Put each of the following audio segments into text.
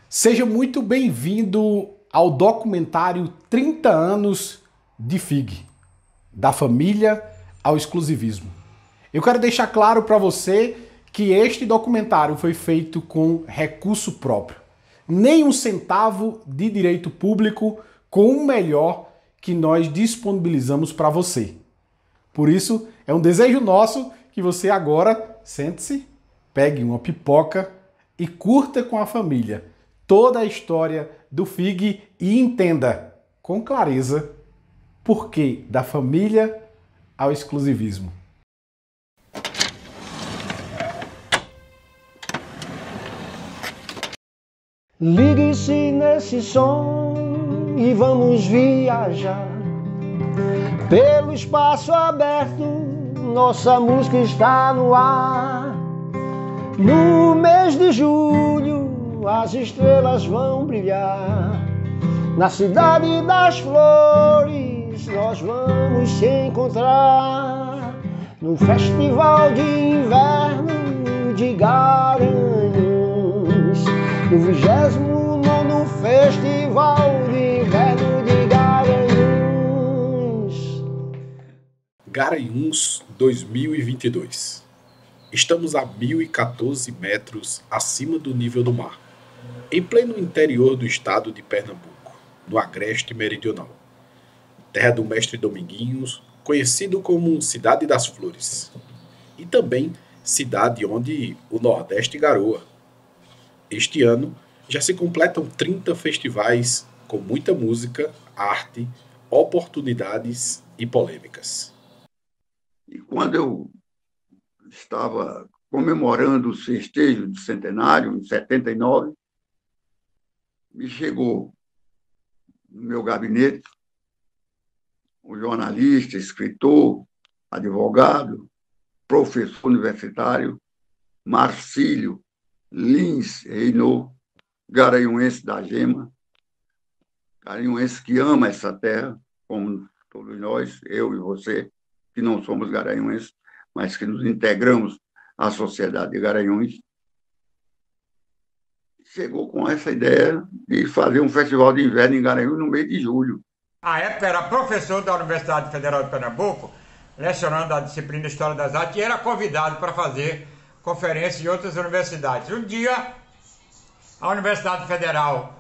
Seja muito bem-vindo ao documentário 30 anos de FIG, da família ao exclusivismo. Eu quero deixar claro para você que este documentário foi feito com recurso próprio. Nem um centavo de direito público com o melhor que nós disponibilizamos para você. Por isso, é um desejo nosso que você agora sente-se, pegue uma pipoca e curta com a família toda a história do FIG e entenda com clareza por que da família ao exclusivismo. Ligue-se nesse som e vamos viajar pelo espaço aberto. Nossa música está no ar. No mês de julho as estrelas vão brilhar. Na cidade das flores nós vamos se encontrar no festival de inverno de Garanhuns, no 29º Festival de Inverno de Garanhuns. Garanhuns 2022. Estamos a 1.014 metros acima do nível do mar, em pleno interior do estado de Pernambuco, no agreste meridional. Terra do mestre Dominguinhos, conhecido como Cidade das Flores, e também cidade onde o Nordeste garoa. Este ano já se completam 30 festivais com muita música, arte, oportunidades e polêmicas. E quando eu estava comemorando os festejos do centenário, em 79, me chegou no meu gabinete um jornalista, escritor, advogado, professor universitário, Marcílio Lins Reynaud, garanhuense da Gema, garanhuense que ama essa terra, como todos nós, eu e você, que não somos garanhuenses, mas que nos integramos à sociedade de Garanhuns, chegou com essa ideia de fazer um festival de inverno em Garanhuns no mês de julho. À época era professor da Universidade Federal de Pernambuco, lecionando a disciplina de História das Artes, e era convidado para fazer conferência em outras universidades. Um dia, a Universidade Federal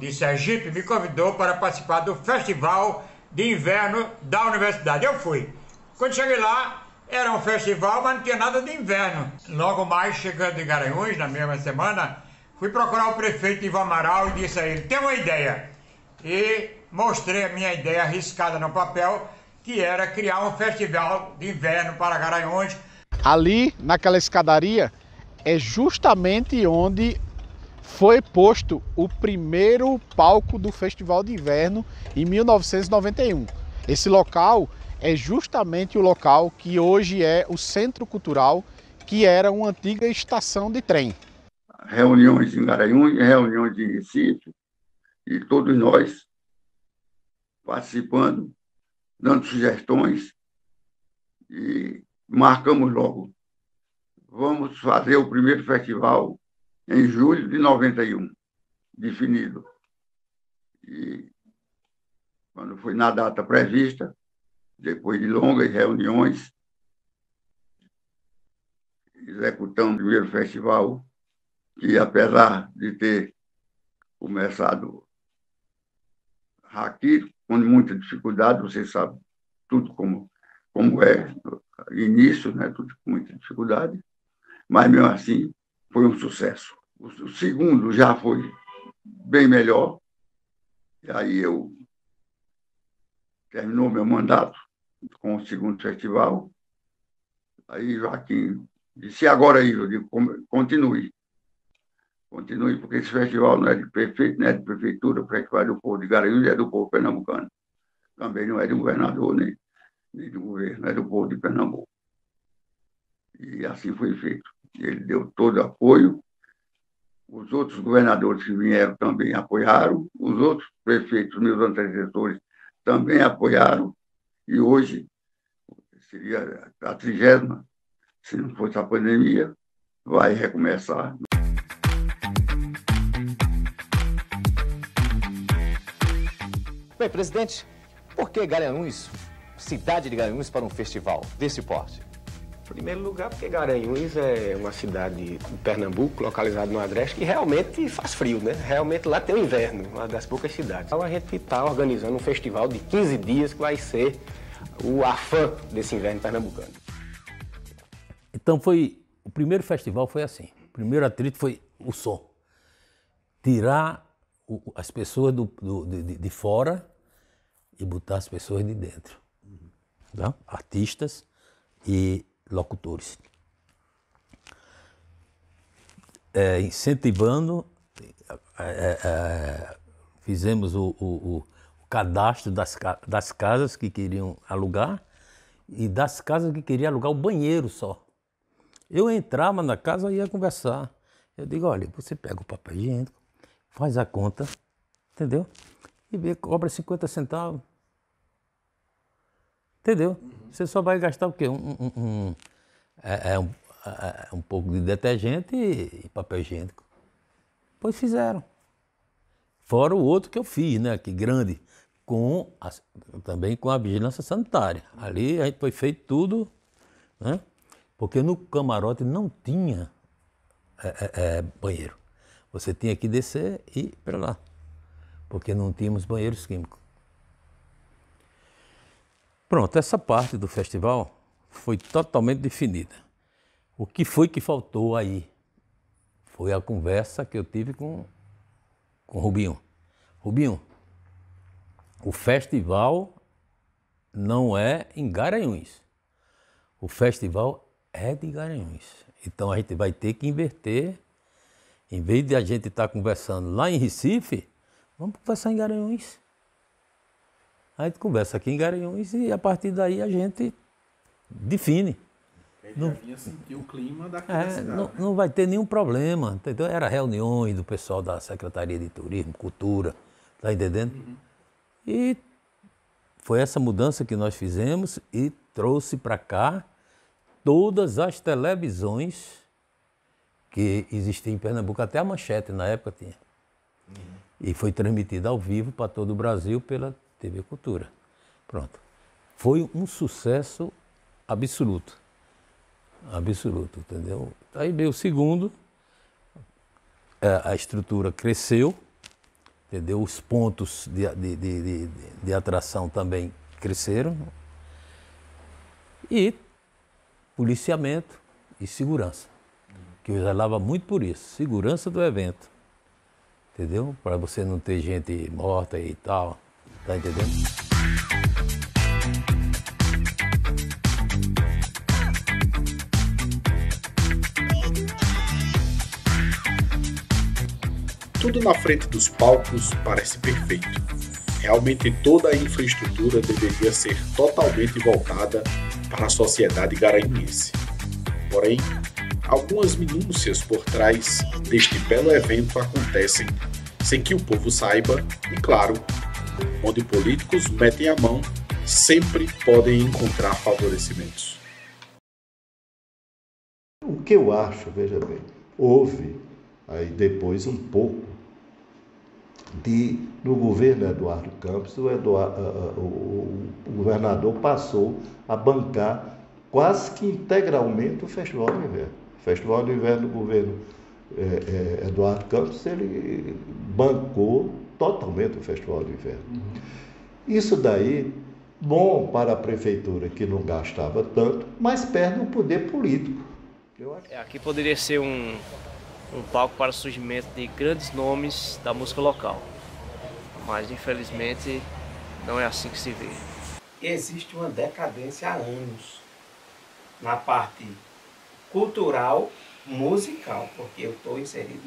de Sergipe me convidou para participar do Festival de Inverno da Universidade. Eu fui. Quando cheguei lá, era um festival, mas não tinha nada de inverno. Logo mais, chegando em Garanhuns, na mesma semana, fui procurar o prefeito Ivan Amaral e disse a ele: tem uma ideia. E mostrei a minha ideia riscada no papel, que era criar um festival de inverno para Garanhuns. Ali, naquela escadaria, é justamente onde foi posto o primeiro palco do Festival de Inverno em 1991. Esse local é justamente o local que hoje é o Centro Cultural, que era uma antiga estação de trem. Reuniões em Garanhuns, reuniões em Recife, e todos nós participando, dando sugestões, e marcamos logo. Vamos fazer o primeiro festival em julho de 91, definido. E quando foi na data prevista, depois de longas reuniões, executamos o primeiro festival, que apesar de ter começado aqui, com muita dificuldade, você sabe tudo como é início, né? Tudo com muita dificuldade, mas mesmo assim foi um sucesso. O segundo já foi bem melhor, e aí eu terminou meu mandato com o segundo festival. Aí Joaquim disse: agora aí, eu digo, continue, porque esse festival não é de prefeito, não é de prefeitura, o festival é do povo de Garanhuns, é do povo pernambucano. Também não é de governador, nem do governo, é do povo de Pernambuco. E assim foi feito. Ele deu todo o apoio. Os outros governadores que vieram também apoiaram, os outros prefeitos, meus antecessores, também apoiaram, e hoje seria a 30ª, se não fosse a pandemia, vai recomeçar. bem, presidente, por que Garanhuns, cidade de Garanhuns, para um festival desse porte? Em primeiro lugar, porque Garanhuns é uma cidade de Pernambuco, localizada no Agreste, que realmente faz frio, né? Realmente lá tem o inverno, uma das poucas cidades. Então a gente está organizando um festival de 15 dias que vai ser o afã desse inverno pernambucano. Então o primeiro festival foi assim, o primeiro atrito foi o som. Tirar as pessoas de fora e botar as pessoas de dentro. Tá? Artistas e locutores. Incentivando, fizemos o cadastro das casas que queriam alugar e das casas que queriam alugar o banheiro só. Eu entrava na casa e ia conversar. Eu digo, olha, você pega o papel higiênico, faz a conta, entendeu? E cobra 50 centavos. Entendeu? Você só vai gastar o quê? Um pouco de detergente e papel higiênico. Pois fizeram. Fora o outro que eu fiz, né? Que grande, também com a vigilância sanitária. Ali a gente foi feito tudo, né? Porque no camarote não tinha banheiro. Você tinha que descer e ir para lá, porque não tínhamos banheiros químicos. Pronto, essa parte do festival foi totalmente definida. O que foi que faltou aí? Foi a conversa que eu tive com o Rubinho. Rubinho, o festival não é em Garanhuns. O festival é de Garanhuns. Então a gente vai ter que inverter. Em vez de a gente estar conversando lá em Recife, vamos conversar em Garanhuns. A gente conversa aqui em Garanhuns e a partir daí a gente define. Ele já vinha sentir o clima daquela cidade. Não vai ter nenhum problema, entendeu? Era reuniões do pessoal da Secretaria de Turismo, Cultura, tá entendendo? Uhum. E foi essa mudança que nós fizemos e trouxe para cá todas as televisões que existiam em Pernambuco, até a Manchete na época tinha. Uhum. E foi transmitida ao vivo para todo o Brasil pela TV Cultura. Pronto. Foi um sucesso absoluto. Absoluto, entendeu? Aí veio o segundo, a estrutura cresceu, entendeu? Os pontos de atração também cresceram. E policiamento e segurança, que eu zelava muito por isso, segurança do evento, entendeu? Para você não ter gente morta e tal. Tá entendendo? Tudo na frente dos palcos parece perfeito. Realmente toda a infraestrutura deveria ser totalmente voltada para a sociedade garanhuense. Porém, algumas minúcias por trás deste belo evento acontecem sem que o povo saiba e, claro, onde políticos metem a mão, sempre podem encontrar favorecimentos. O que eu acho, veja bem, houve aí depois um pouco no governo Eduardo Campos, o governador passou a bancar quase que integralmente o Festival do Inverno. O Festival do Inverno do governo Eduardo Campos, ele bancou totalmente o Festival do Inverno. Isso daí, bom para a prefeitura que não gastava tanto, mas perde o poder político. Aqui poderia ser um palco para o surgimento de grandes nomes da música local, mas infelizmente não é assim que se vê. Existe uma decadência há anos na parte cultural, musical, porque eu estou inserido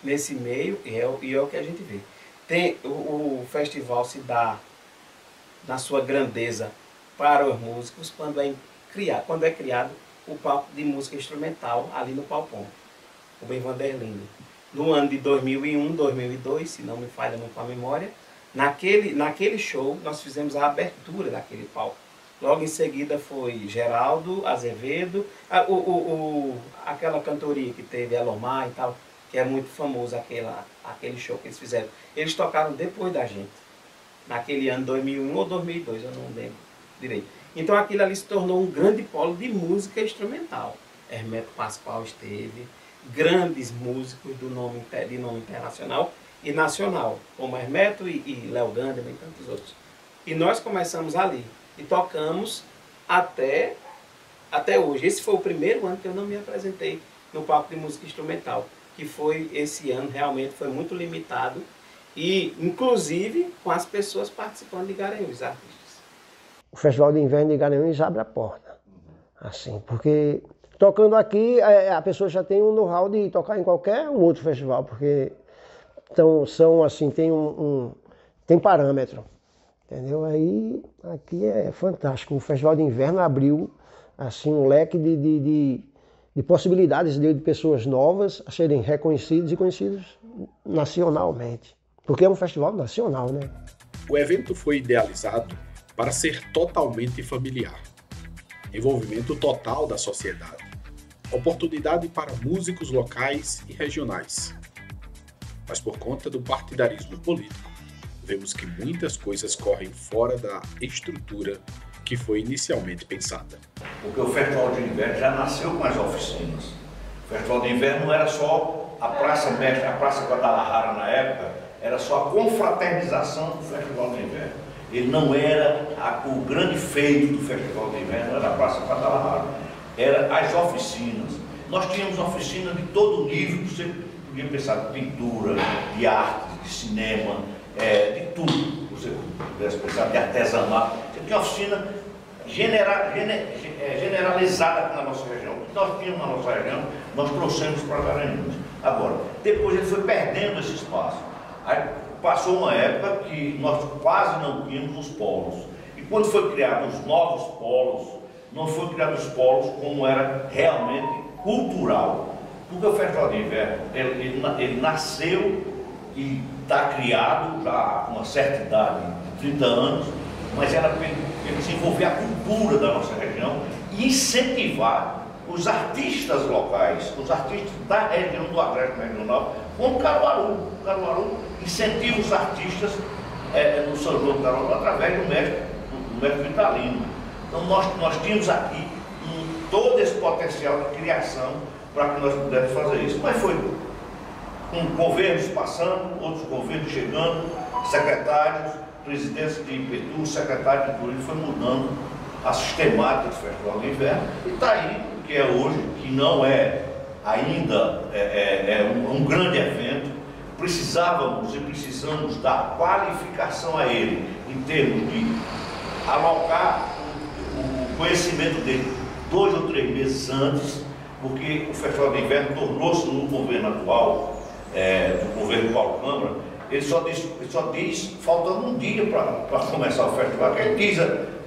nesse meio e é o que a gente vê. O festival se dá na sua grandeza para os músicos quando é criado o palco de música instrumental ali no Palpão, o Rubem Vanderlinde. No ano de 2001, 2002, se não me falha muito a memória, naquele show nós fizemos a abertura daquele palco. Logo em seguida foi Geraldo Azevedo, aquela cantoria que teve Elomar e tal, que é muito famoso aquele show que eles fizeram. Eles tocaram depois da gente. naquele ano 2001 ou 2002, eu não lembro direito. Então aquilo ali se tornou um grande polo de música instrumental. Hermeto Pascoal esteve, grandes músicos de nome internacional e nacional, como Hermeto e Léo Ganderman e tantos outros. E nós começamos ali e tocamos até hoje. Esse foi o primeiro ano que eu não me apresentei no palco de música instrumental, que foi esse ano, realmente foi muito limitado, e inclusive com as pessoas participando de Garanhuns, artistas. O Festival de Inverno de Garanhuns abre a porta, assim, porque tocando aqui a pessoa já tem um know-how de tocar em qualquer outro festival, porque são assim, tem parâmetro, entendeu? Aí aqui é fantástico. O Festival de Inverno abriu assim um leque de possibilidades de pessoas novas a serem reconhecidas e conhecidas nacionalmente, porque é um festival nacional, né? O evento foi idealizado para ser totalmente familiar, envolvimento total da sociedade, oportunidade para músicos locais e regionais. Mas por conta do partidarismo político, vemos que muitas coisas correm fora da estrutura que foi inicialmente pensada. Porque o Festival de Inverno já nasceu com as oficinas. O Festival de Inverno não era só a Praça Mestre, a Praça Guadalajara na época, era só a confraternização do Festival de Inverno. Ele não era o grande feito do Festival de Inverno, era a Praça Guadalajara, era as oficinas. Nós tínhamos oficinas de todo nível, você podia pensar de pintura, de arte, de cinema, de tudo. Você pudesse pensar de artesanato. Você tinha oficina generalizada na nossa região. O que nós tínhamos na nossa região, nós trouxemos para Garanhuns. Agora, depois ele foi perdendo esse espaço. Aí passou uma época que nós quase não tínhamos os polos. E quando foi criados os novos polos, não foi criados os polos como era realmente cultural. Porque o Festival de Inverno, ele nasceu e está criado já com uma certa idade, de 30 anos, mas ele desenvolver a cultura da nossa região e incentivar os artistas locais, os artistas da região do Agreste Meridional, como Caruaru. Caruaru incentiva os artistas no São João do Caruaru através do mestre Vitalino. Então nós tínhamos aqui todo esse potencial de criação para que nós pudéssemos fazer isso. Mas foi com governos passando, outros governos chegando, secretários, presidentes de IPTU, secretário de turismo, foi mudando a sistemática do Festival de Inverno. E está aí o que é hoje, que não é ainda um grande evento. Precisávamos e precisamos dar qualificação a ele, em termos de alocar o conhecimento dele 2 ou 3 meses antes, porque o Festival de Inverno tornou-se, no governo atual, do governo Paulo Câmara, ele só diz faltando um dia para começar o festival, que ele diz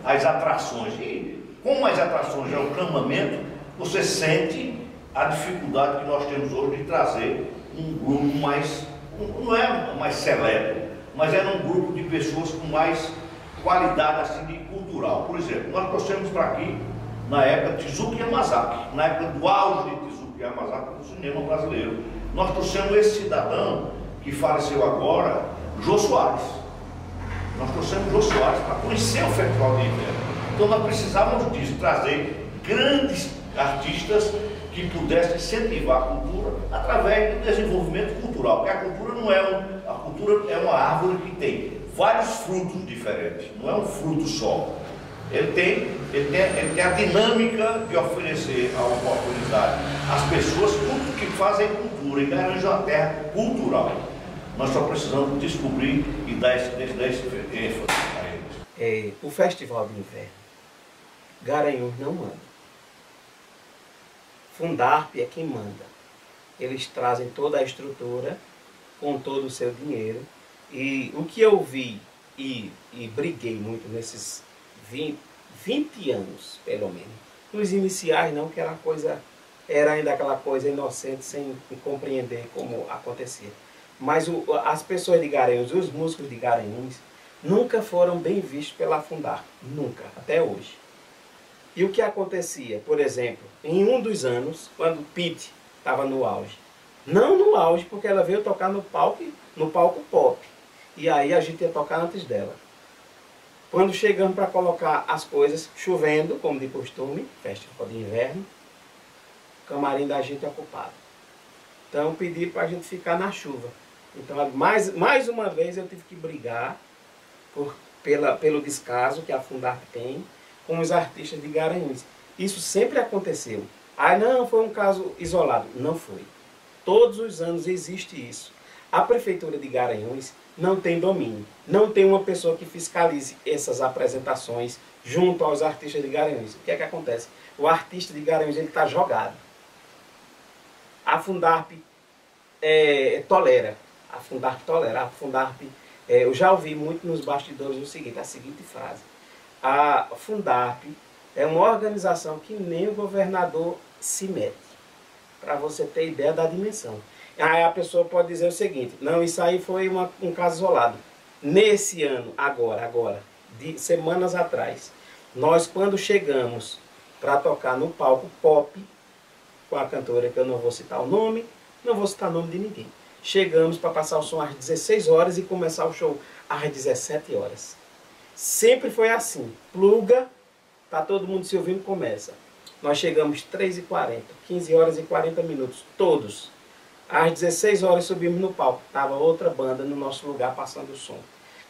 as atrações. E como as atrações é um clamamento, você sente a dificuldade que nós temos hoje de trazer um grupo mais, não é mais seleto, mas era um grupo de pessoas com mais qualidade assim, de cultural. Por exemplo, nós trouxemos para aqui, na época de Tezuka Yamazaki, na época do auge de Tezuka Yamazaki no cinema brasileiro, nós trouxemos esse cidadão que faleceu agora, Jô Soares. Nós trouxemos Jô Soares para conhecer o Festival de Inverno. Então nós precisávamos disso, trazer grandes artistas que pudessem incentivar a cultura através do desenvolvimento cultural, porque a cultura não é a cultura é uma árvore que tem vários frutos diferentes, não é um fruto só. Ele tem a dinâmica de oferecer a oportunidade às pessoas que fazem cultura e Garanhuns é uma terra cultural. Nós só precisamos descobrir e dar esse ênfase a eles. O Festival de Inverno, Garanhuns não manda. Fundarp é quem manda. Eles trazem toda a estrutura com todo o seu dinheiro. E o que eu vi e briguei muito nesses 20 anos, pelo menos. Nos iniciais não, que era ainda aquela coisa inocente, sem compreender como acontecia. Mas as pessoas de Garanhuns, os músicos de Garanhuns, nunca foram bem vistos pela Fundarp. Nunca, até hoje. E o que acontecia, por exemplo, em um dos anos, quando Pete estava no auge. Não no auge, porque ela veio tocar no palco pop. E aí a gente ia tocar antes dela. Quando chegamos para colocar as coisas, chovendo, como de costume, festival de inverno, o camarim da gente é ocupado. Então pediram para a gente ficar na chuva. Então mais uma vez eu tive que brigar pelo descaso que a Fundarp tem com os artistas de Garanhuns. Isso sempre aconteceu. Ah, não, foi um caso isolado. Não foi. Todos os anos existe isso. A Prefeitura de Garanhuns não tem domínio. Não tem uma pessoa que fiscalize essas apresentações junto aos artistas de Garanhuns. O que é que acontece? O artista de Garanhuns está jogado. A Fundarp tolera. A Fundarp tolera. A Fundarp, eu já ouvi muito nos bastidores a seguinte frase. A Fundarp é uma organização que nem o governador se mete. Para você ter ideia da dimensão. Aí a pessoa pode dizer o seguinte, não, isso aí foi um caso isolado. Nesse ano, agora, de semanas atrás, nós quando chegamos para tocar no palco pop, com a cantora que eu não vou citar o nome, não vou citar o nome de ninguém. Chegamos para passar o som às 16 horas e começar o show às 17 horas. Sempre foi assim, pluga, tá todo mundo se ouvindo, começa. Nós chegamos 3h40, 15 horas e 40 minutos, todos. Às 16 horas subimos no palco. Estava outra banda no nosso lugar passando o som.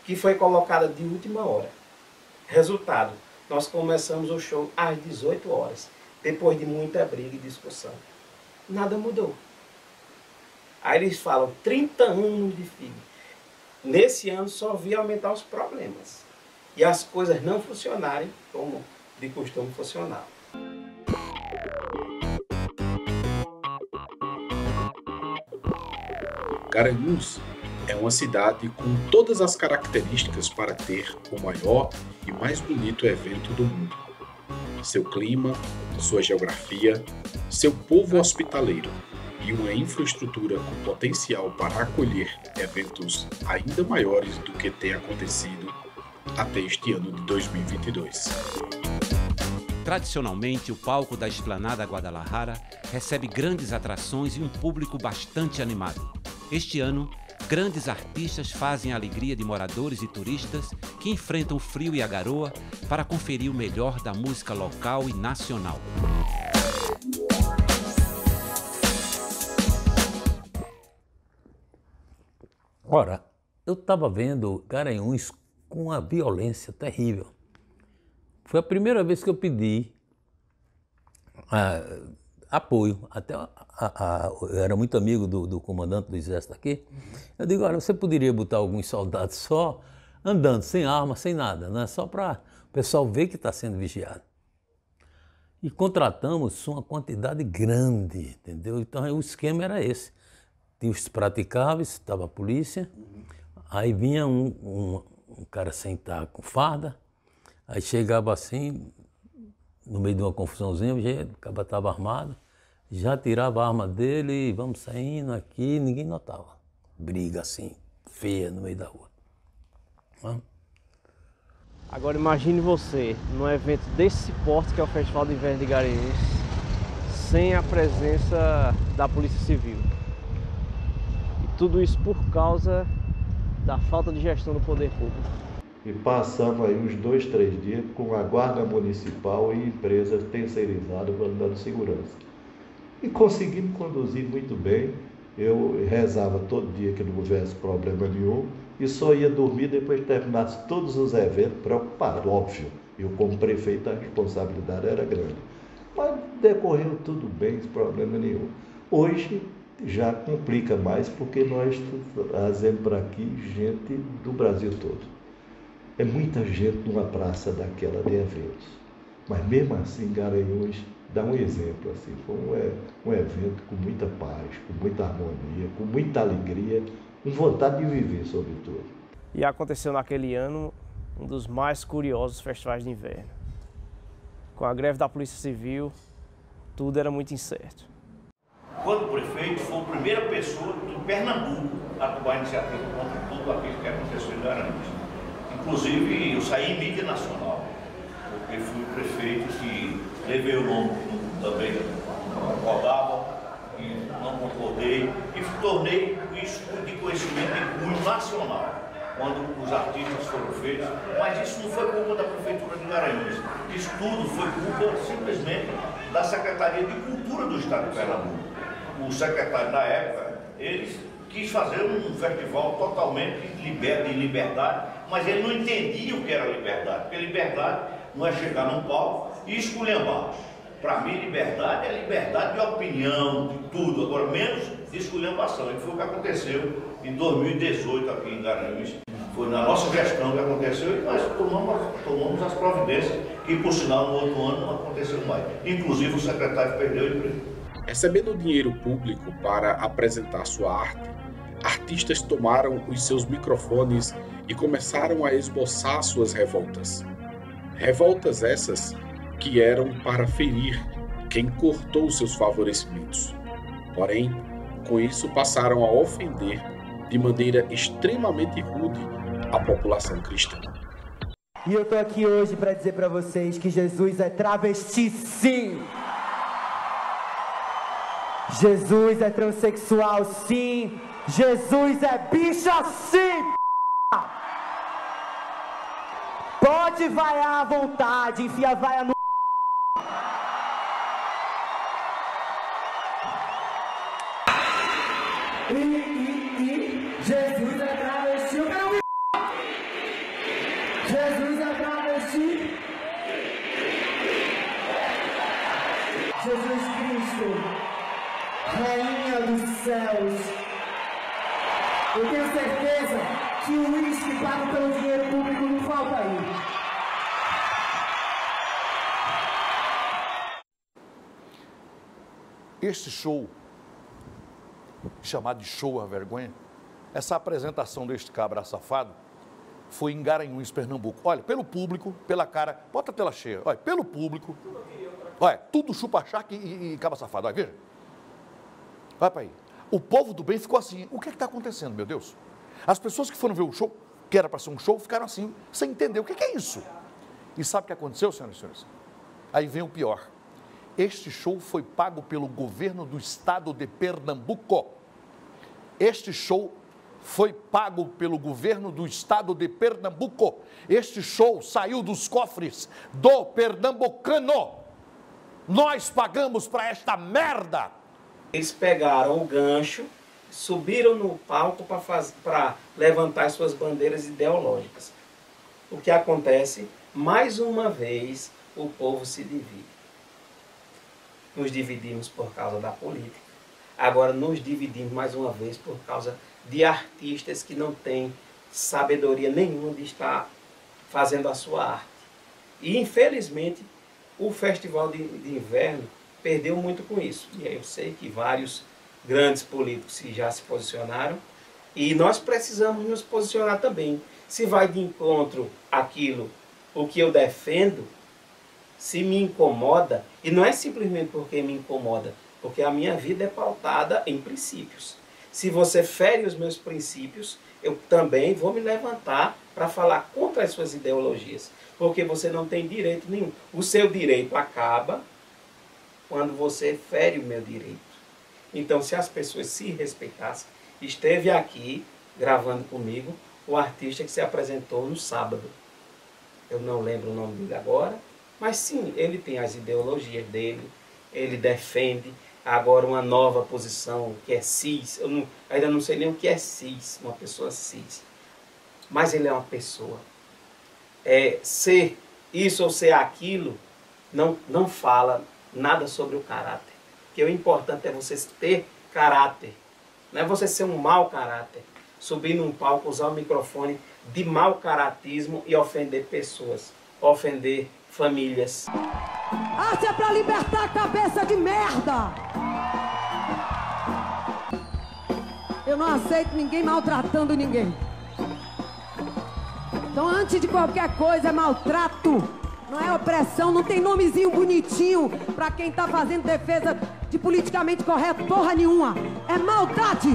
Que foi colocada de última hora. Resultado, nós começamos o show às 18 horas. Depois de muita briga e discussão. Nada mudou. Aí eles falam, 30 anos de FIG. Nesse ano só vi aumentar os problemas. E as coisas não funcionarem como de costume funcionar. Garanhuns é uma cidade com todas as características para ter o maior e mais bonito evento do mundo. Seu clima, sua geografia, seu povo hospitaleiro e uma infraestrutura com potencial para acolher eventos ainda maiores do que tem acontecido até este ano de 2022. Tradicionalmente, o palco da Esplanada Guadalajara recebe grandes atrações e um público bastante animado. Este ano, grandes artistas fazem a alegria de moradores e turistas que enfrentam o frio e a garoa para conferir o melhor da música local e nacional. Ora, eu estava vendo Garanhuns com uma violência terrível. Foi a primeira vez que eu pedi apoio. Até eu era muito amigo do comandante do exército aqui. Eu digo, olha, você poderia botar alguns soldados só andando, sem arma, sem nada, né? Só para o pessoal ver que está sendo vigiado. E contratamos uma quantidade grande, entendeu? Então o esquema era esse. Tinha os praticáveis, estava a polícia, aí vinha um cara sentar com farda, aí chegava assim, no meio de uma confusãozinha, o cara estava armado, já tirava a arma dele e vamos saindo aqui, ninguém notava. Briga assim, feia no meio da rua. Agora imagine você, num evento desse porte que é o Festival de Inverno de Garanhuns, sem a presença da Polícia Civil. E tudo isso por causa da falta de gestão do poder público. E passamos aí uns 2, 3 dias com a guarda municipal e empresas terceirizadas dando segurança. E conseguimos conduzir muito bem. Eu rezava todo dia que não houvesse problema nenhum e só ia dormir depois que terminasse todos os eventos, preocupado, óbvio. Eu, como prefeito, a responsabilidade era grande. Mas decorreu tudo bem, sem problema nenhum. Hoje já complica mais porque nós trazemos para aqui gente do Brasil todo. É muita gente numa praça daquela de eventos. Mas mesmo assim, Garanhuns dá um exemplo. Assim, foi um evento com muita paz, com muita harmonia, com muita alegria, com vontade de viver, sobretudo. E aconteceu naquele ano um dos mais curiosos festivais de inverno. Com a greve da Polícia Civil, tudo era muito incerto. Quando prefeito, foi a primeira pessoa do Pernambuco a tomar iniciativa contra tudo aquilo que aconteceu em Garanhuns. Inclusive, eu saí em mídia nacional, porque fui o prefeito que levei o nome também, não concordava, e não concordei, e tornei isso de conhecimento em cunho nacional. quando os artistas foram feitos, mas isso não foi culpa da Prefeitura de Garanhuns. Isso tudo foi culpa simplesmente da Secretaria de Cultura do Estado de Pernambuco. O secretário da época, ele quis fazer um festival totalmente de liberdade, mas ele não entendia o que era liberdade, porque liberdade não é chegar num palco e esculhambar. Para mim, liberdade é liberdade de opinião, de tudo, agora menos de esculhambação. E foi o que aconteceu em 2018 aqui em Garanhuns. Foi na nossa gestão que aconteceu e nós tomamos as providências, que por sinal no outro ano não aconteceu mais. Inclusive o secretário perdeu o emprego. Recebendo dinheiro público para apresentar sua arte, artistas tomaram os seus microfones e começaram a esboçar suas revoltas. Revoltas essas que eram para ferir quem cortou seus favorecimentos. Porém, com isso passaram a ofender de maneira extremamente rude a população cristã. E eu tô aqui hoje para dizer para vocês que Jesus é travesti, sim! Jesus é transexual, sim! Jesus é bicha, sim! Pode vaiar à vontade, enfia a vaia no... Jesus é travesti, Jesus é travesti. Jesus Cristo, Rainha dos céus. Eu tenho certeza que o uísque pago pelo dinheiro público não falta aí. Este show, chamado de Show a Vergonha, essa apresentação deste cabra safado foi em Garanhuns, Pernambuco. Olha, pelo público, pela cara, bota a tela cheia, olha, pelo público, olha, tudo chupa-chaca e cabra safado, olha, veja. Vai para aí. O povo do bem ficou assim, o que está acontecendo, meu Deus? As pessoas que foram ver o show, que era para ser um show, ficaram assim, sem entender o que é isso. E sabe o que aconteceu, senhoras e senhores? Aí vem o pior. Este show foi pago pelo governo do estado de Pernambuco. Este show foi pago pelo governo do estado de Pernambuco. Este show saiu dos cofres do pernambucano. Nós pagamos para esta merda. Eles pegaram o gancho, subiram no palco para levantar suas bandeiras ideológicas. O que acontece? Mais uma vez, o povo se divide. Nos dividimos por causa da política. Agora nos dividimos mais uma vez por causa de artistas que não têm sabedoria nenhuma de estar fazendo a sua arte. E infelizmente o Festival de Inverno perdeu muito com isso. E aí eu sei que vários grandes políticos já se posicionaram e nós precisamos nos posicionar também. Se vai de encontro àquilo, o que eu defendo, se me incomoda, e não é simplesmente porque me incomoda, porque a minha vida é pautada em princípios. Se você fere os meus princípios, eu também vou me levantar para falar contra as suas ideologias, porque você não tem direito nenhum. O seu direito acaba quando você fere o meu direito. Então, se as pessoas se respeitassem, esteve aqui gravando comigo o artista que se apresentou no sábado. Eu não lembro o nome dele agora, mas sim, ele tem as ideologias dele, ele defende agora uma nova posição que é cis. Eu ainda não sei nem o que é cis, uma pessoa cis. Mas ele é uma pessoa. Ser isso ou ser aquilo não fala nada sobre o caráter. Porque o importante é você ter caráter. Não é você ser um mau caráter. Subir num palco, usar o microfone de mau caratismo e ofender pessoas. Ofender famílias. Arte é pra libertar a cabeça de merda! Eu não aceito ninguém maltratando ninguém. Então, antes de qualquer coisa, é maltrato. Não é opressão, não tem nomezinho bonitinho pra quem tá fazendo defesa de politicamente correto, porra nenhuma. É maldade!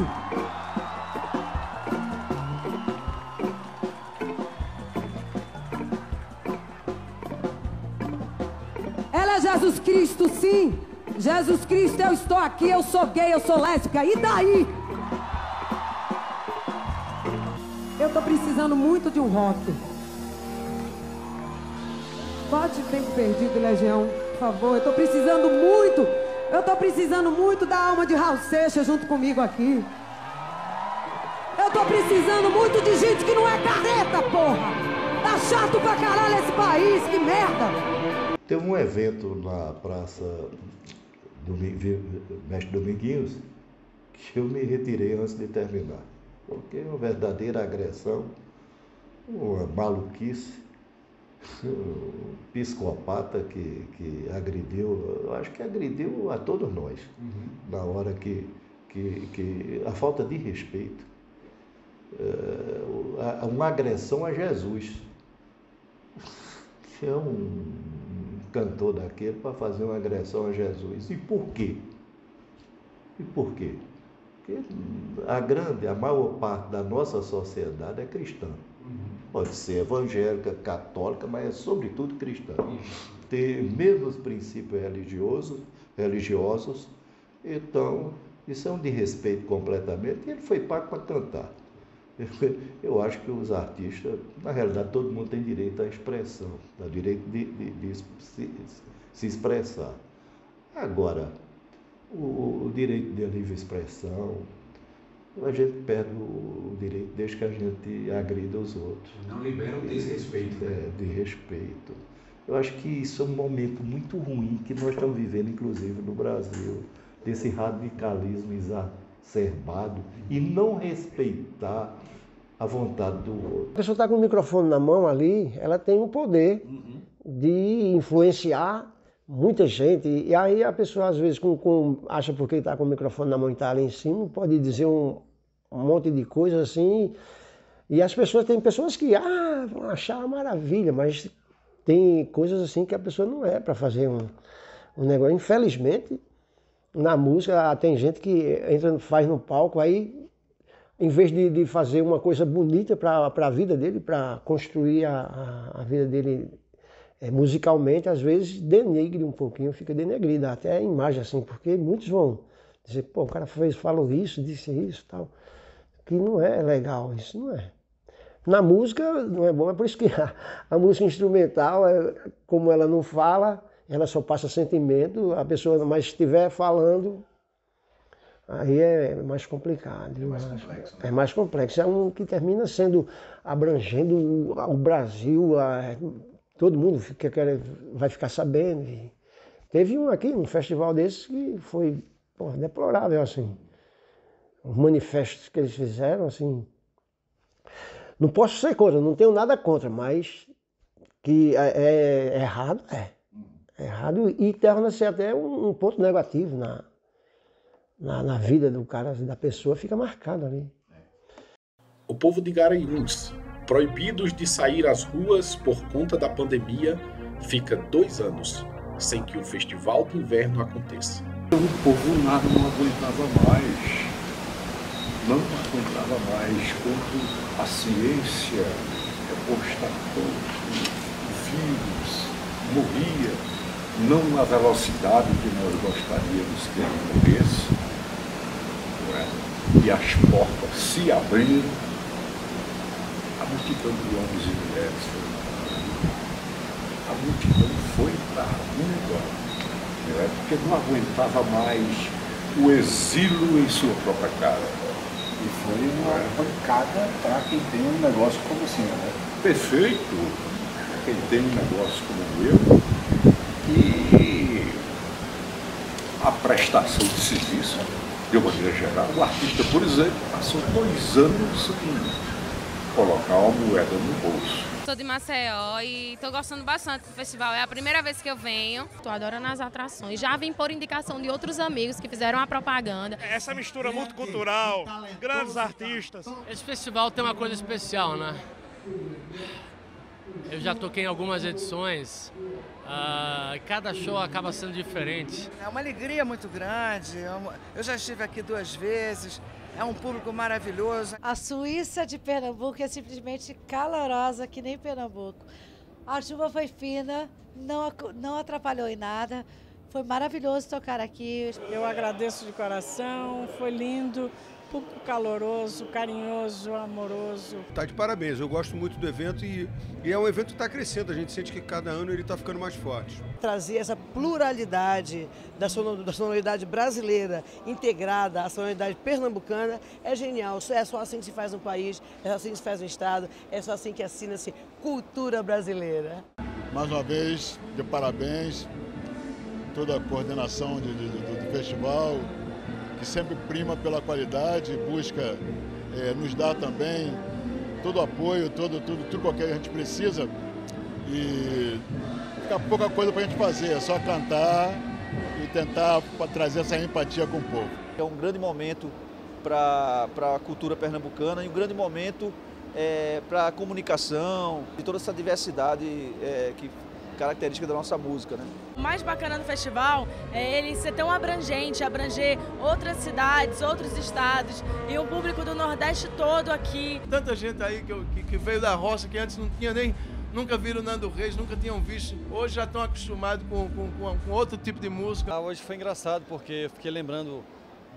Ela é Jesus Cristo, sim. Jesus Cristo, eu estou aqui, eu sou gay, eu sou lésbica. E daí? Eu tô precisando muito de um rock. Bote Tempo Perdido, Legião, por favor. Eu tô precisando muito da alma de Raul Seixas junto comigo aqui. Eu tô precisando muito de gente que não é careta, porra. Tá chato pra caralho esse país, que merda. Teve um evento na Praça do Mestre Dominguinhos que eu me retirei antes de terminar. Porque é uma verdadeira agressão, uma maluquice, um psicopata que agrediu, eu acho que agrediu a todos nós, na hora que a falta de respeito, uma agressão a Jesus, que é um cantor daquele para fazer uma agressão a Jesus. E por quê? Porque a maior parte da nossa sociedade é cristã. Pode ser evangélica, católica, mas é sobretudo cristã. Tem mesmos princípios religiosos. Então, isso é um desrespeito completamente. E ele foi pago para cantar. Eu acho que os artistas, na realidade, todo mundo tem direito à expressão, tem direito de se expressar. Agora, o direito de livre expressão, a gente perde o direito desde que a gente agrida os outros. Não libera o desrespeito. De respeito. Eu acho que isso é um momento muito ruim que nós estamos vivendo, inclusive no Brasil, desse radicalismo exacerbado e não respeitar a vontade do outro. A pessoa está com o microfone na mão ali, ela tem o poder de influenciar muita gente. E aí a pessoa, às vezes, acha porque está com o microfone na mão e está ali em cima, pode dizer um monte de coisa assim. E as pessoas, tem pessoas que vão achar uma maravilha, mas tem coisas assim que a pessoa não é para fazer um negócio. Infelizmente, na música, tem gente que faz no palco, aí, em vez de fazer uma coisa bonita para a vida dele, para construir a vida dele musicalmente, às vezes denegre um pouquinho, fica denegrida, até a imagem assim, porque muitos vão dizer, pô, o cara falou isso, disse isso, tal, que não é legal, isso não é. Na música não é bom, é por isso que a música instrumental, como ela não fala, ela só passa sentimento, a pessoa, mas estiver falando, aí é mais complicado. É mais complexo. Né? É mais complexo. É um que termina abrangendo o Brasil, todo mundo vai ficar sabendo. E teve um aqui, um festival desse, que foi deplorável, assim. Os manifestos que eles fizeram, assim. Não posso ser contra, não tenho nada contra, mas que é errado, é errado e torna-se até um ponto negativo na vida do cara, da pessoa, fica marcado ali. O povo de Garanhuns, proibidos de sair às ruas por conta da pandemia, fica 2 anos sem que o festival de inverno aconteça. O povo não aguentava mais. Não aguentava mais quando a ciência constatou que o vírus morria, não na velocidade que nós gostaríamos que ele morresse, não é? E as portas se abriram, a multidão de homens e mulheres a multidão foi para a rua, não é? Porque não aguentava mais o exílio em sua própria casa. E foi uma pancada para quem tem um negócio como o senhor, né? Perfeito. Quem tem um negócio como eu. E a prestação de serviço, de uma maneira geral, o artista, por exemplo, passou 2 anos sem colocar uma moeda no bolso. Sou de Maceió e estou gostando bastante do festival. É a primeira vez que eu venho. Estou adorando as atrações. Já vim por indicação de outros amigos que fizeram a propaganda. Essa mistura multicultural, grandes artistas. Esse festival tem uma coisa especial, né? Eu já toquei em algumas edições. Cada show acaba sendo diferente. É uma alegria muito grande. Eu já estive aqui 2 vezes. É um público maravilhoso. A Suíça de Pernambuco é simplesmente calorosa, que nem Pernambuco. A chuva foi fina, não atrapalhou em nada. Foi maravilhoso tocar aqui. Eu agradeço de coração, foi lindo. público caloroso, carinhoso, amoroso. Tá de parabéns, eu gosto muito do evento e é um evento que está crescendo, a gente sente que cada ano ele está ficando mais forte. Trazer essa pluralidade da sonoridade brasileira integrada à sonoridade pernambucana é genial. É só assim que se faz um país, é só assim que se faz um estado, é só assim que assina-se cultura brasileira. Mais uma vez, de parabéns, toda a coordenação do festival, que sempre prima pela qualidade, busca nos dar também todo o apoio, tudo que a gente precisa. E fica pouca coisa para a gente fazer, é só cantar e tentar trazer essa empatia com o povo. É um grande momento para a cultura pernambucana e um grande momento para a comunicação e toda essa diversidade que característica da nossa música, né? O mais bacana do festival é ele ser tão abrangente, abranger outras cidades, outros estados e o público do Nordeste todo aqui. Tanta gente aí que veio da roça, que antes não tinha nunca viram o Nando Reis, nunca tinham visto. Hoje já estão acostumados com outro tipo de música. Hoje foi engraçado porque eu fiquei lembrando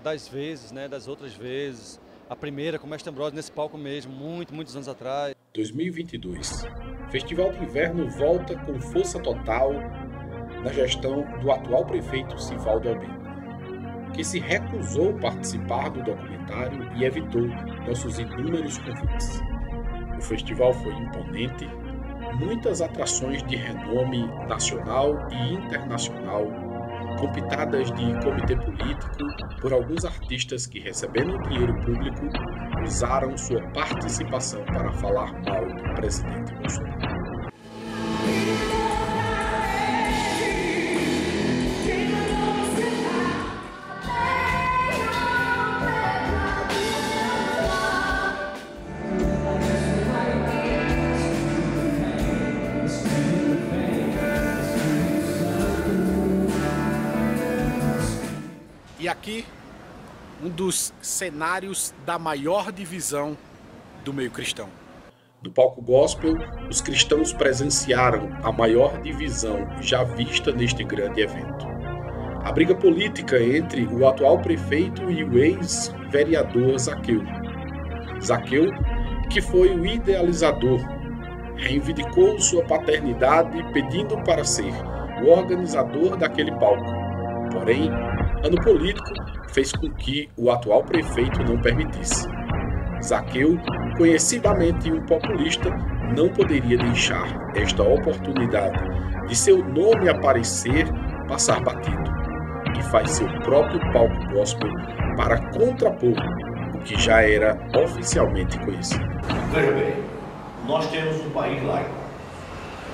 das vezes, né, das outras vezes. A primeira com o Mestre Ambrosio nesse palco mesmo, muitos anos atrás. 2022. Festival de Inverno volta com força total na gestão do atual prefeito Sivaldo Almeida, que se recusou a participar do documentário e evitou nossos inúmeros convites. O festival foi imponente, muitas atrações de renome nacional e internacional, com pitadas de comitê político por alguns artistas que, recebendo dinheiro público, usaram sua participação para falar mal do presidente Bolsonaro. E aqui, um dos cenários da maior divisão do meio cristão. No palco gospel, os cristãos presenciaram a maior divisão já vista neste grande evento. A briga política entre o atual prefeito e o ex-vereador Zaqueu. Zaqueu, que foi o idealizador, reivindicou sua paternidade pedindo para ser o organizador daquele palco. Porém, ano político fez com que o atual prefeito não permitisse. Zaqueu, conhecidamente um populista, não poderia deixar esta oportunidade de seu nome aparecer passar batido, e faz seu próprio palco gospel para contrapor o que já era oficialmente conhecido. Veja bem, nós temos um país laico,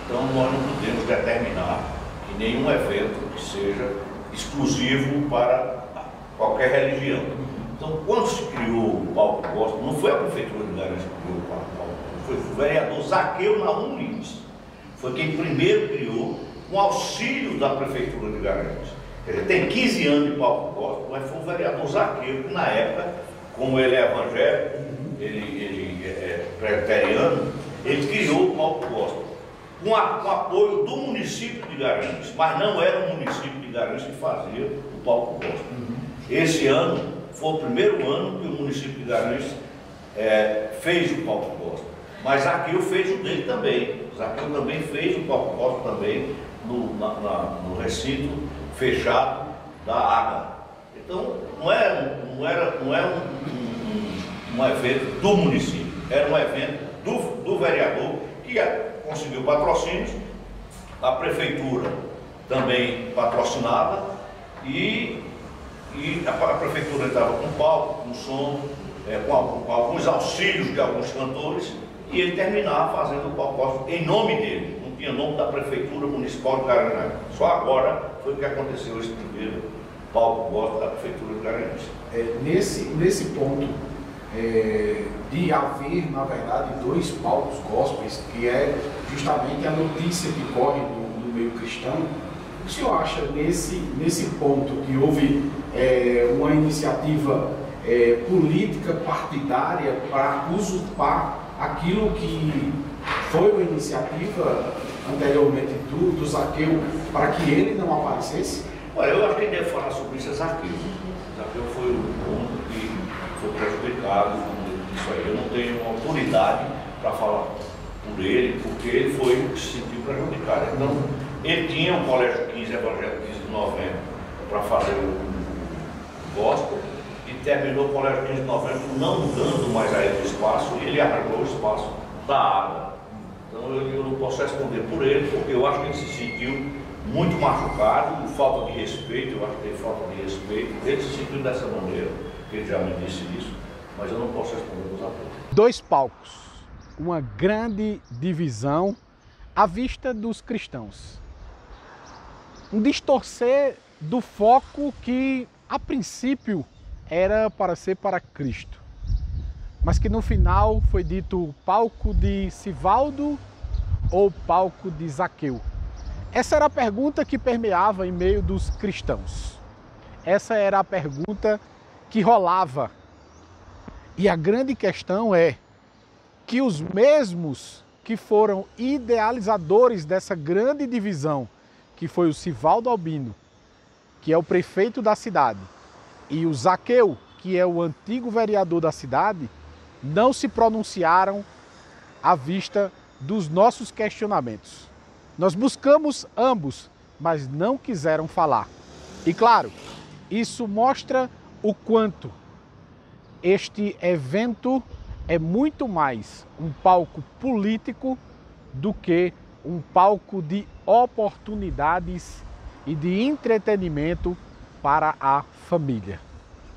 então nós não podemos determinar que nenhum evento seja exclusivo para qualquer religião. Então, quando se criou o palco gospel, não foi a prefeitura de Garanhuns que criou o palco gospel, foi o vereador Zaqueu Nahum Lins. Foi quem primeiro criou, com auxílio da prefeitura de Garanhuns. Quer dizer, tem 15 anos de palco gospel, mas foi o vereador Zaqueu que, na época, como ele é evangélico, ele é presbiteriano, ele criou o palco gospel. Com o apoio do município de Garanhuns, mas não era o município de Garanhuns que fazia o palco gospel. Esse ano foi o primeiro ano que o município de Garanhuns fez o palco gospel, mas Zaqueu fez o dele também. Zaqueu também fez o palco gospel também no recinto fechado da Água. Então não era um evento do município, era um evento do vereador que conseguiu patrocínios, a prefeitura também patrocinava e a prefeitura estava com palco, com som, com alguns auxílios de alguns cantores, e ele terminava fazendo o palco gospel em nome dele, não tinha nome da prefeitura municipal de Garanhuns. Só agora foi que aconteceu esse primeiro palco gospel da prefeitura de Garanhuns. Nesse ponto de haver, na verdade, 2 palcos gospels, que é justamente a notícia que corre no meio cristão, o senhor acha nesse ponto que houve uma iniciativa política partidária para usurpar aquilo que foi uma iniciativa anteriormente do Zaqueu para que ele não aparecesse? Olha, eu acho que ele deve falar sobre isso, Zaqueu. Zaqueu foi o único que foi prejudicado machucado isso aí. Eu não tenho autoridade para falar por ele, porque ele foi o que se sentiu prejudicado. Então, ele tinha um colégio 15, Evangelho 15 de novembro, para fazer o gospel, e terminou o colégio 15 de novembro não dando mais a ele o espaço, e ele arrancou o espaço da água. Então, eu não posso responder por ele, porque eu acho que ele se sentiu muito machucado, falta de respeito, eu acho que tem falta de respeito. Ele se sentiu dessa maneira, ele já me disse isso, mas eu não posso responder pelos atores. 2 palcos, uma grande divisão à vista dos cristãos. Um distorcer do foco que, a princípio, era para ser para Cristo, mas que no final foi dito palco de Sivaldo ou palco de Zaqueu. Essa era a pergunta que permeava em meio dos cristãos. Essa era a pergunta que rolava. E a grande questão é que os mesmos que foram idealizadores dessa grande divisão, que foi o Sivaldo Albino, que é o prefeito da cidade, e o Zaqueu, que é o antigo vereador da cidade, não se pronunciaram à vista dos nossos questionamentos. Nós buscamos ambos, mas não quiseram falar. E claro, isso mostra o quanto este evento é muito mais um palco político do que um palco de oportunidades e de entretenimento para a família.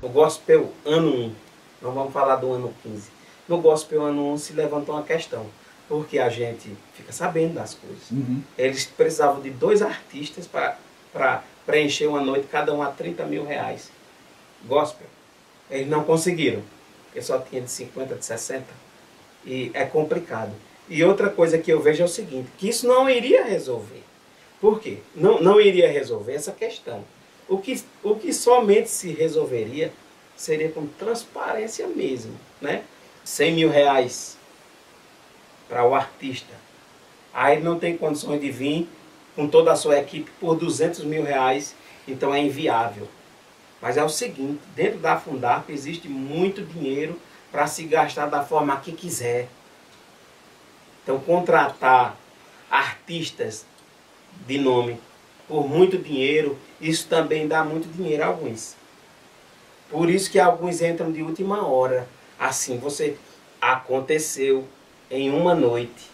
No Gospel ano 1, não vamos falar do ano 15, no Gospel ano 1 se levantou uma questão, porque a gente fica sabendo das coisas. Eles precisavam de 2 artistas para preencher uma noite, cada um a 30 mil reais. Gospel. Eles não conseguiram, porque só tinha de 50, de 60. E é complicado. E outra coisa que eu vejo é o seguinte, que isso não iria resolver. Por quê? Não iria resolver essa questão. O que somente se resolveria seria com transparência mesmo, né? 100 mil reais para o artista. Aí não tem condições de vir com toda a sua equipe por 200 mil reais, então é inviável. Mas é o seguinte, dentro da Fundarp existe muito dinheiro para se gastar da forma que quiser. Então contratar artistas de nome por muito dinheiro, isso também dá muito dinheiro a alguns. Por isso que alguns entram de última hora. Assim, aconteceu em uma noite.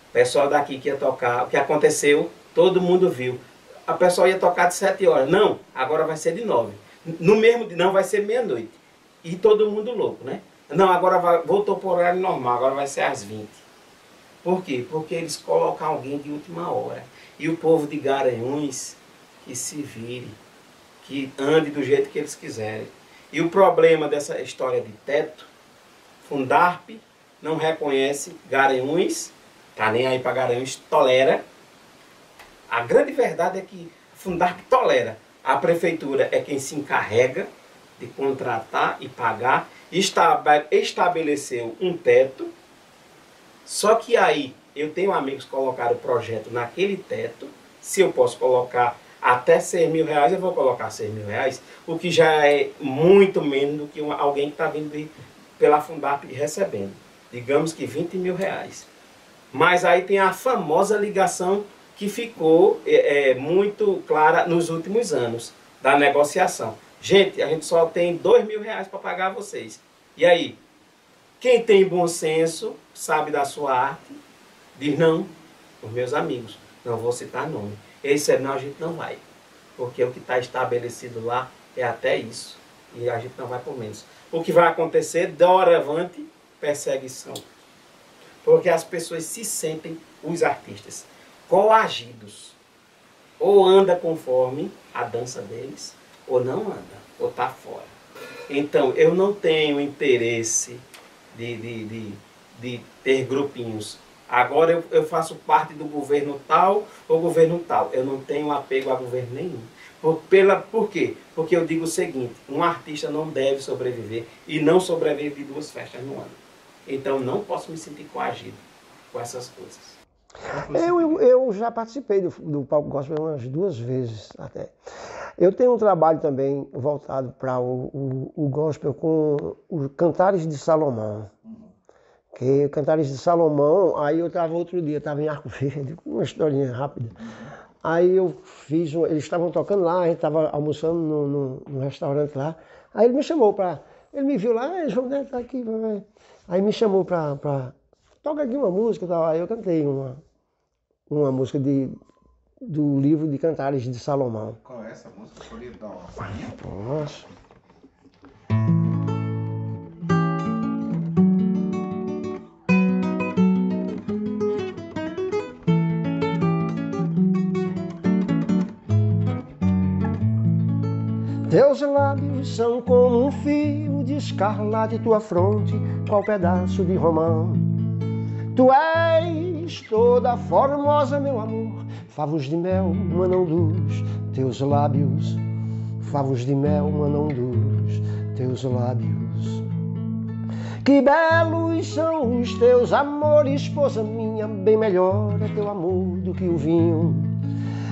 O pessoal daqui que ia tocar, o que aconteceu, todo mundo viu. A pessoa ia tocar de 7 horas. Não, agora vai ser de 9. No mesmo dia, não, vai ser meia-noite. E todo mundo louco, né? Não, agora voltou para o horário normal, agora vai ser às 20. Por quê? Porque eles colocam alguém de última hora. E o povo de Garanhuns que se vire, que ande do jeito que eles quiserem. E o problema dessa história de teto, Fundarp não reconhece, Garanhuns, tá nem aí para Garanhuns, tolera. A grande verdade é que Fundarp tolera. A prefeitura é quem se encarrega de contratar e pagar, estabeleceu um teto, só que aí eu tenho amigos que colocaram o projeto naquele teto, se eu posso colocar até 6 mil reais, eu vou colocar 6 mil reais, o que já é muito menos do que alguém que está vindo pela Fundarp recebendo. Digamos que 20 mil reais. Mas aí tem a famosa ligação que ficou muito clara nos últimos anos da negociação. Gente, a gente só tem 2 mil reais para pagar a vocês. E aí? Quem tem bom senso, sabe da sua arte, diz não, os meus amigos, não vou citar nome. Esse não, a gente não vai. Porque o que está estabelecido lá é até isso. E a gente não vai por menos. O que vai acontecer, doravante, perseguição. Porque as pessoas se sentem, os artistas, coagidos. Ou anda conforme a dança deles, ou não anda, ou está fora. Então, eu não tenho interesse de ter grupinhos. Agora eu faço parte do governo tal ou governo tal. Eu não tenho apego a governo nenhum. Por quê? Porque eu digo o seguinte, um artista não deve sobreviver e não sobrevive de 2 festas no ano. Então não posso me sentir coagido com essas coisas. Eu já participei do palco gospel umas 2 vezes até. Eu tenho um trabalho também voltado para o gospel com os Cantares de Salomão. Que Cantares de Salomão, aí eu estava outro dia, estava em Arco Verde, uma historinha rápida. Aí eu fiz, eles estavam tocando lá, a gente estava almoçando no restaurante lá. Aí ele me chamou ele me viu lá, João Neto tá aqui. Aí me chamou para toca aqui uma música e tal. Aí eu cantei uma música do livro de Cantares de Salomão. Qual é essa música? Poderia dar uma palhinha? Posso. Teus lábios são como um fio de escarlate, tua fronte, qual pedaço de romão. Tu és toda formosa, meu amor, favos de mel manam dos teus lábios, favos de mel manam dos teus lábios. Que belos são os teus amores, esposa minha, bem melhor é teu amor do que o vinho.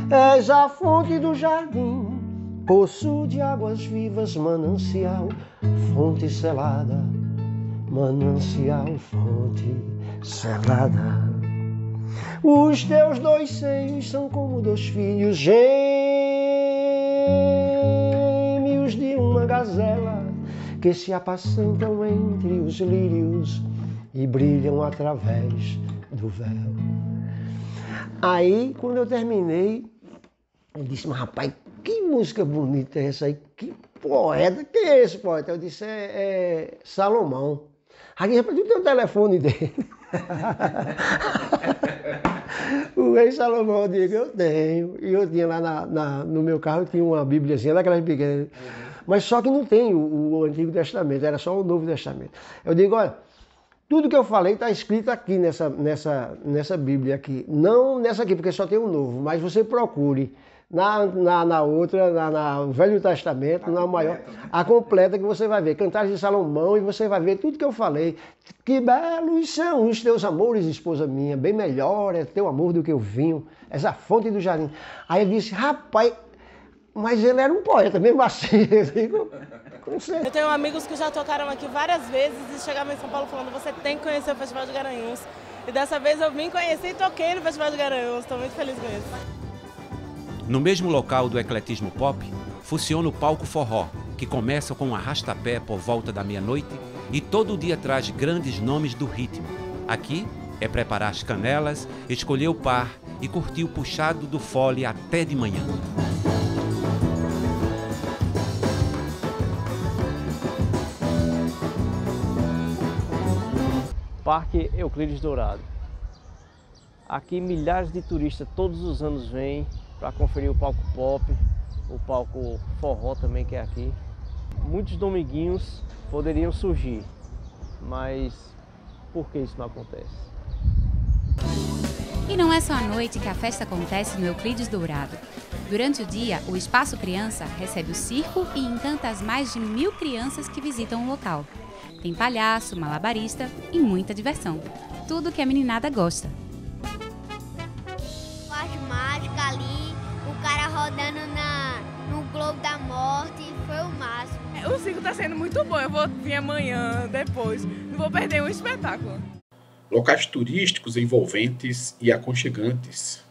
És a fonte do jardim, poço de águas vivas, manancial, fonte selada, manancial, fonte selada. Os teus dois seios são como dois filhos gêmeos de uma gazela que se apacentam entre os lírios e brilham através do véu. Aí, quando eu terminei, eu disse, mas rapaz, que música bonita é essa aí? Que poeta, quem é esse poeta? Eu disse, é Salomão. Aí, rapaz, tu tem o telefone dele? O rei Salomão, eu digo, eu tenho. E eu tinha lá no meu carro, eu tinha uma bíbliazinha daquelas pequenas. Mas só que não tem o Antigo Testamento, era só o Novo Testamento. Eu digo, olha, tudo que eu falei está escrito aqui nessa Bíblia aqui. Não nessa aqui, porque só tem o Novo, mas você procure na outra, no Velho Testamento, na maior, a completa, que você vai ver, Cantares de Salomão, e você vai ver tudo que eu falei. Que belos são os teus amores, esposa minha, bem melhor é teu amor do que o vinho, essa fonte do jardim. Aí eu disse, rapaz, mas ele era um poeta, mesmo assim. Eu digo, eu tenho amigos que já tocaram aqui várias vezes e chegavam em São Paulo falando, você tem que conhecer o Festival de Garanhuns. E dessa vez eu vim conhecer e toquei no Festival de Garanhuns, estou muito feliz com isso. No mesmo local do ecletismo pop, funciona o palco forró, que começa com um arrastapé por volta da meia-noite e todo dia traz grandes nomes do ritmo. Aqui é preparar as canelas, escolher o par e curtir o puxado do fole até de manhã. Parque Euclides Dourado. Aqui milhares de turistas todos os anos vêm para conferir o palco pop, o palco forró também que é aqui. Muitos dominguinhos poderiam surgir, mas por que isso não acontece? E não é só à noite que a festa acontece no Euclides Dourado. Durante o dia, o Espaço Criança recebe o circo e encanta as mais de 1000 crianças que visitam o local. Tem palhaço, malabarista e muita diversão. Tudo que a meninada gosta. Mágica ali, o cara rodando no Globo da Morte, foi o máximo. O circo está sendo muito bom, eu vou vir amanhã, depois, não vou perder um espetáculo. Locais turísticos envolventes e aconchegantes,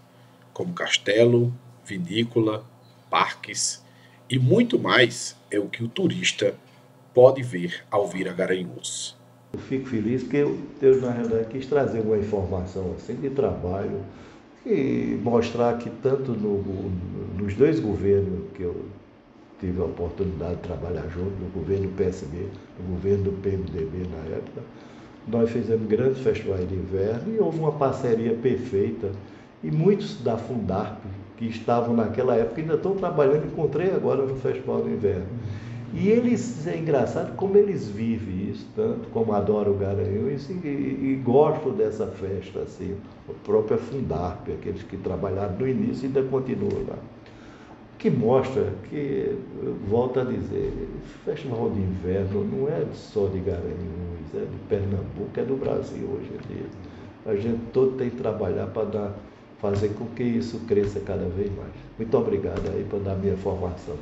como castelo, vinícola, parques e muito mais é o que o turista pode ver ao vir a Garanhuns. Eu fico feliz porque eu na realidade quis trazer uma informação assim de trabalho e mostrar que tanto nos dois governos que eu tive a oportunidade de trabalhar junto, no governo do PSB, no governo do PMDB na época, nós fizemos grandes festivais de inverno e houve uma parceria perfeita. E muitos da Fundarp, que estavam naquela época, ainda estão trabalhando, encontrei agora no Festival do Inverno. E eles, é engraçado como eles vivem isso, tanto como adoram o Garanhuns e gostam dessa festa, assim, a própria Fundarp, aqueles que trabalharam no início e ainda continuam lá. Que mostra que, volto a dizer, o Festival de Inverno não é só de Garanhuns, é de Pernambuco, é do Brasil hoje em dia. A gente todo tem que trabalhar para dar fazer com que isso cresça cada vez mais. Muito obrigado aí por dar minha formação.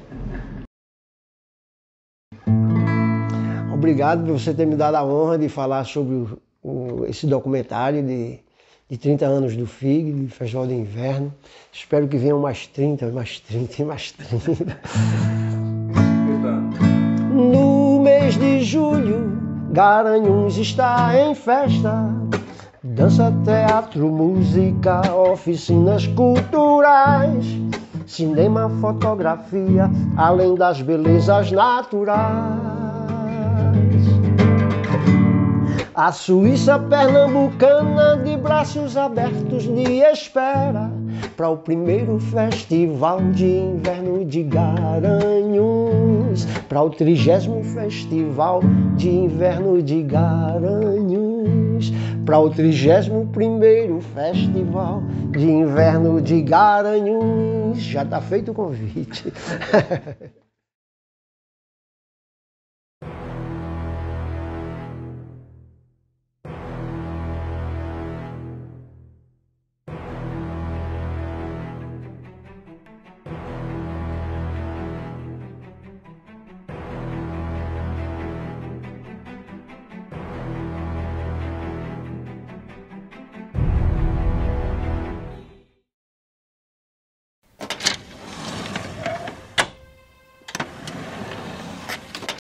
Obrigado por você ter me dado a honra de falar sobre esse documentário de 30 anos do FIG, do Festival de Inverno. Espero que venham mais 30, mais 30 e mais 30. No mês de julho, Garanhuns está em festa. Dança, teatro, música, oficinas culturais, cinema, fotografia, além das belezas naturais. A Suíça pernambucana de braços abertos lhe espera para o primeiro festival de inverno de Garanhuns, para o 30º festival de inverno de Garanhuns, para o 31º festival de inverno de Garanhuns. Já está feito o convite.